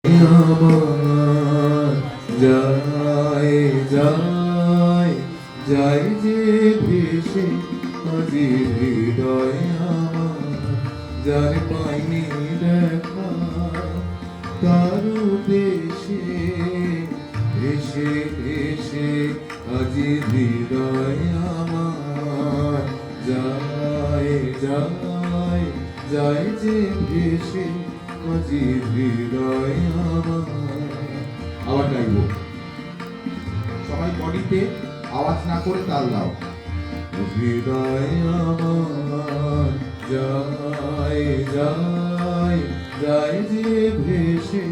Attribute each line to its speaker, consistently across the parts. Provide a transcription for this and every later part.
Speaker 1: আমার যায় যায় যায় যে ভেসে আজি হৃদয় আমার যার পাইনি দেখা তারু দেশে ভেসে ভেসে আজি হৃদয় আমার যায় যায় যায় যে ভেসে আজি হৃদয় আমার।
Speaker 2: আবার গাইব, সবাই বডিতে আওয়াজ না করে তাল দাও।
Speaker 1: হৃদয় আমার যায় যায় যায় যে ভেসে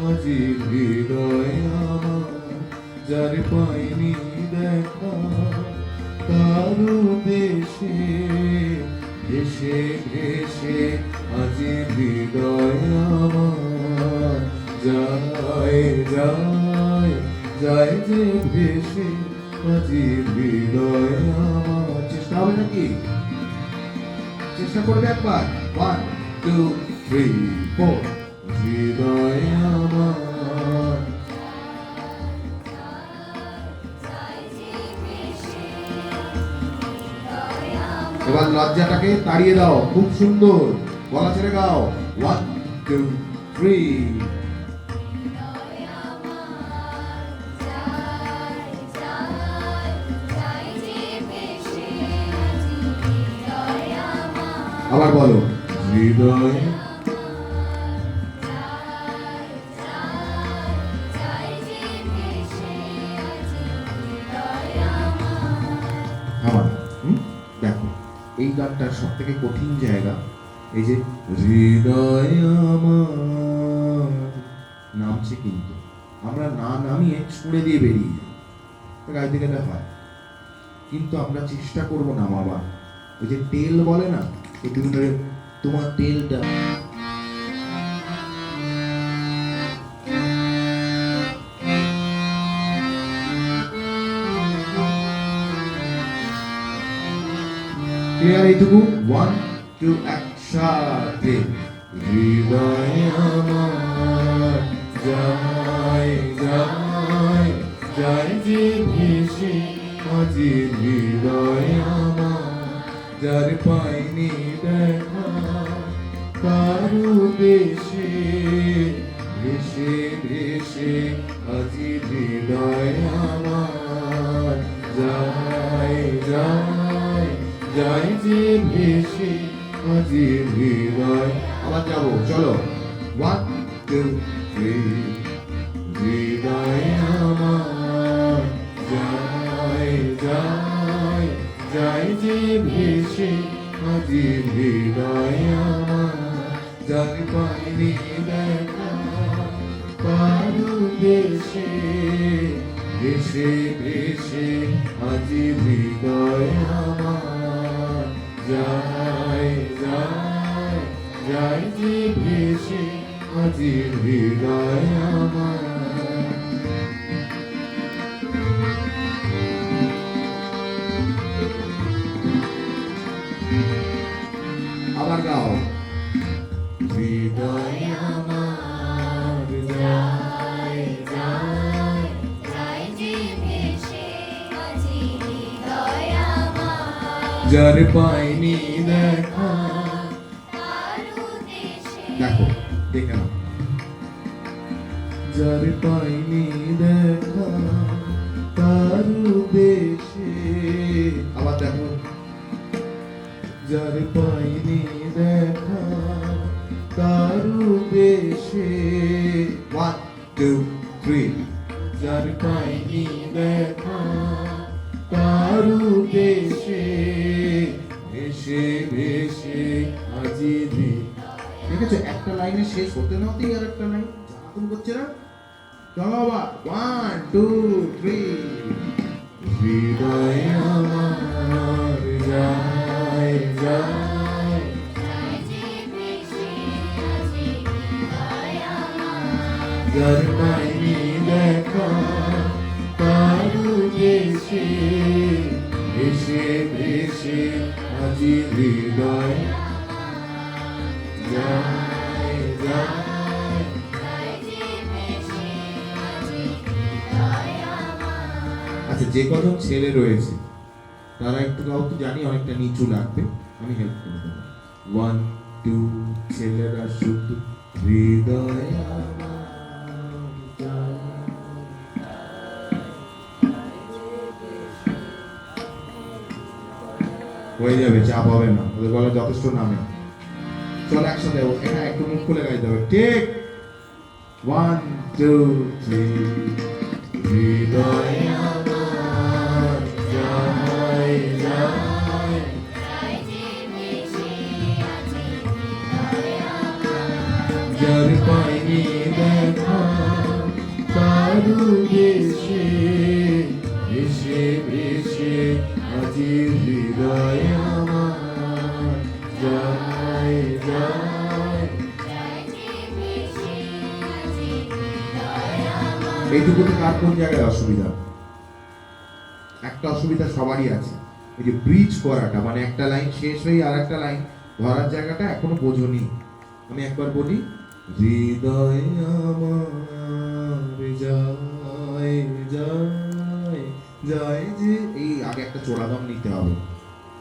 Speaker 1: আজি হৃদয় আমার যার পাইনি দেখা তারু দেশে ভেসে ভেসে আজি হৃদয় আমার যায় যায় যায় যে ভেসে আজি হৃদয় আমার।
Speaker 2: চেষ্টা হবে নাকি? চেষ্টা করবে একবার। 1 2 3 4।
Speaker 1: হৃদয় আমার
Speaker 2: এবার লজ্জাটাকে তাড়িয়ে দাও, খুব সুন্দর গলা ছেড়ে গাও। 1 2 3। আবার বলো,
Speaker 1: হৃদয়
Speaker 2: আমার দেখো এই গানটার সব থেকে কঠিন জায়গা এই যে
Speaker 1: হৃদয় আমার
Speaker 2: নামছে, কিন্তু আমরা না নামিয়ে ছুঁড়ে দিয়ে বেরিয়ে যাই, গাইতে গেলে হয়, কিন্তু আমরা চেষ্টা করব নামাবার। ওই যে তেল বলে না, একটু তোমার তেলটা ক্লিয়ার এইটুকু। 1 2 একসাথে।
Speaker 1: হৃদয় আমার যায় যায় যায় যে ভেসে আজি হৃদয় আমার যার পাইনি দেখা তারু দেশে ভেসে ভেসে আজি হৃদয় আমার যায় যায় যায় যে ভেসে আজি হৃদয়।
Speaker 2: আবার যাবো, চলো। 1 2
Speaker 1: 3 হৃদয় আমার যায় যায় যায় যে ভেসে আজি হৃদয় আমার যার পাইনি দেখা তারু দেশে ভেসে ভেসে আজি হৃদয় আমার যায় যায় যায় যে ভেসে আজি হৃদয় আমার।
Speaker 2: আবার গাও।
Speaker 1: হৃদয় আমার যায় যায় যার পাইনি দেখা
Speaker 2: দেখো, দেখে নাও।
Speaker 1: যার পাইনি দেখা তারু দেশে
Speaker 2: আবার দেখো,
Speaker 1: যার পাইনি দেখা তারু দেশে
Speaker 2: 1 2 3।
Speaker 1: যার পাইনি দেখা তারু দেশে ভেসে ভেসে আজি
Speaker 2: দেখেছো, একটা লাইনে শেষ হতে না হতেই আর একটা লাইন জ্বালাতন করছে না। চলো আবার 1 2 3।
Speaker 1: হৃদয় আমার যায় যায় যার পাইনি দেখা তারু দেশে ভেসে ভেসে আজি হৃদয় যায় যায়
Speaker 2: আচ্ছা, যে কজন ছেলে রয়েছে তারা একটু গাও তো, জানি অনেকটা নিচু লাগবে, আমি হেল্প করে দেবো। 1 2 ছেলেরা শুধু হৃদয় আমার যায়। হয়ে যাবে, চাপ হবে না, ওদের গলা যথেষ্ট নামে। চল একসাথে, হ্যাঁ একটু মুখ খুলে গাইতে হবে, ঠিক। 1 2 3 হৃদয় আমার যায় যায়, যার পাইনি দেখা তারু দেশে ভেসে ভেসে আজি হৃদয় আমার যায় যায়। এইটুকুতে কার কোন জায়গায় অসুবিধা? একটা অসুবিধা সবারই আছে, এই যে ব্রিজ করাটা, মানে একটা লাইন শেষ হয়ে আর একটা লাইন ধরার জায়গাটা এখনো বোঝনি। আমি একবার বলি, হৃদয় আমার যায় যায় যায় যে, এই আগে একটা চোড়া দম নিতে হবে,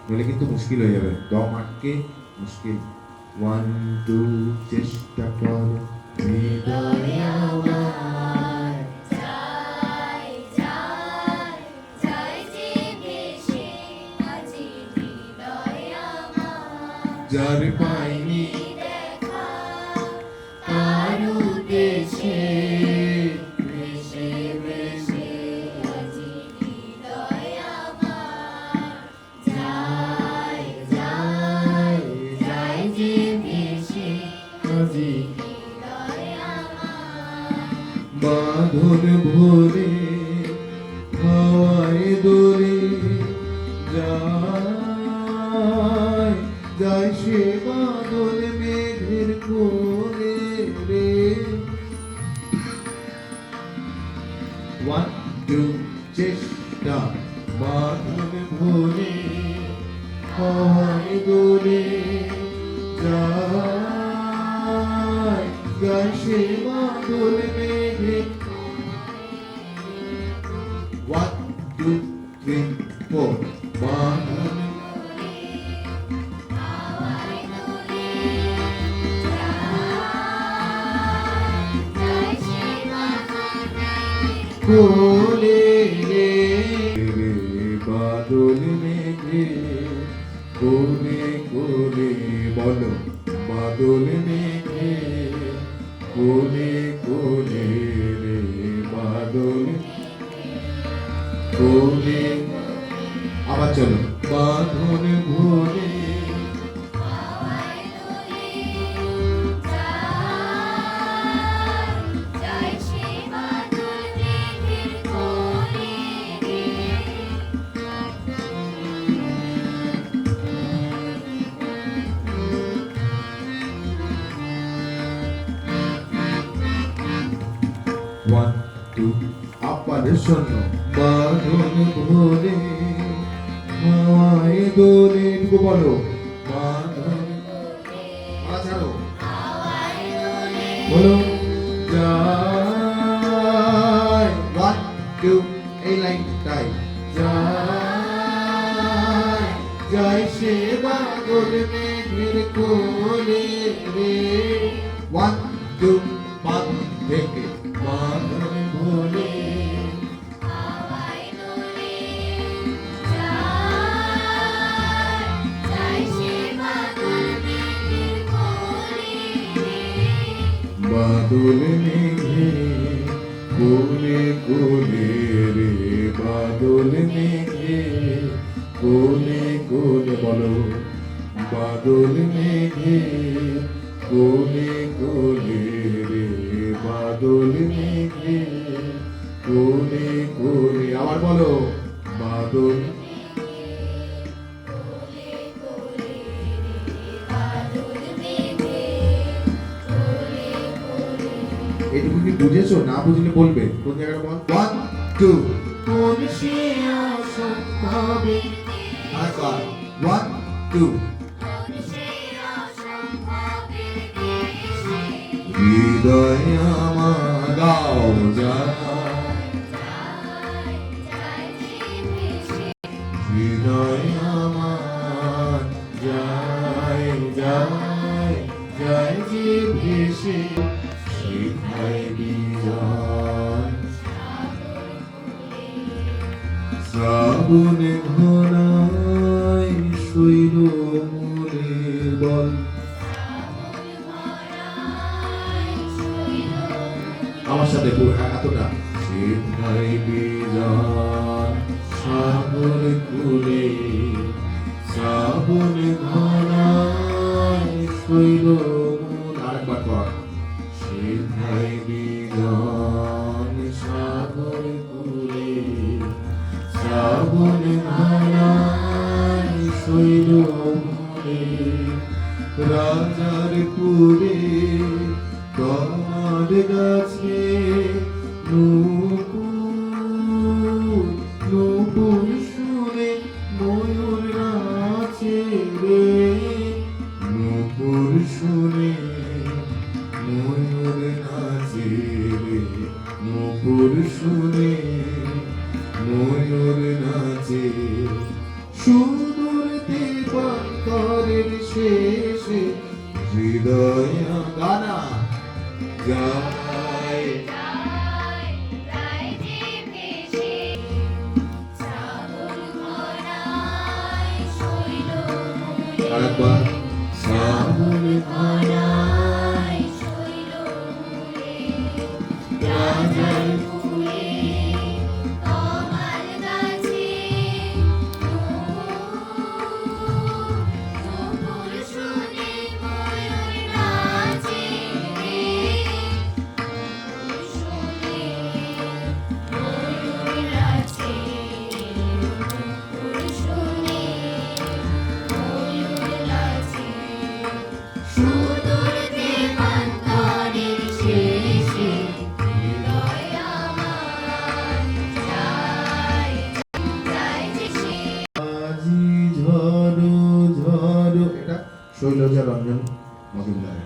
Speaker 2: নইলে কিন্তু মুশকিল হয়ে যাবে, দম আটকে মুশকিল। 1 2 চেষ্টা কর, হৃদয় আমার যার পাইনি তারু দেশে ভেসে ভেসে যায় যায় যায় যে ভেসে আজি। বাঁধন ভরে হাওয়ায় দোলে যায় যায় সে বাদল মেঘের কোলে রে। 1 2 চেষ্টা, বাদল ভরে হাওয়ায় দোলে যায় যায় সে বাদল মেঘের। 1 2 3 4 বাদল কোলে রে রে, বাদল মেঘে কোলে কোলে, বলো বাদল মেঘে কোলে কোলে রে, বাদল কোলে। আবার চলো, বাদল ভরে আপার শোনো, বাঁধন ভরে হাওয়ায় দোলে, একটু বলো বাঁধন, ছাড়ো বলো যায়। 1 2 এই লাইনটাই, যায় যায় সে বাদল মেঘের কোলে রে। 1 2 বাদ থেকে বাদল ভরে বাদল মেঘে কোলে কোলে রে, বাদল মেঘে কোলে কোলে, বলো বাদল মেঘে কোলে কোলে রে, বাদল মেঘে কোলে কোলে। আবার বলো বাদল। এইটুকু কি বুঝেছো? না বুঝলে বলবে, কোন জায়গাটা বল। 1 2 কোন সে অসম্ভবে, আরেকবার 1 2 হৃদয় আমার গাও যায়
Speaker 1: শ্রাবণে ঘনায় শৈল মূলে বল
Speaker 2: আমার সাথে পুরো এতটা
Speaker 1: সিদ্ধাই বিজান সাগর কুলে শ্রাবণে ঘনায় শৈল মূলে
Speaker 2: আরেকবার কর
Speaker 1: সিদ্ধাই বিজান সাগর কুলে শ্রাবণে ঘনায় শৈল মূলে রাজার পুরে তোমার গাছে নূপুর শুনে ময়ূর নাচে রে নূপুর শুনে ময়ূর নাচে রে নূপুর শুনে ময়ূর নাচে সুদূর দেবান্তরের শেষে হৃদয় গানা যায়
Speaker 2: আরেকবার
Speaker 1: শ্রাবণ ঘনায় রাজার ফুলে সুদূর দেবান্তরের শেষে হৃদয় আমার যায় যায় যে সে
Speaker 2: আজি ঝড়ো ঝড়ো এটা শৈলজা রঞ্জন মজুমদার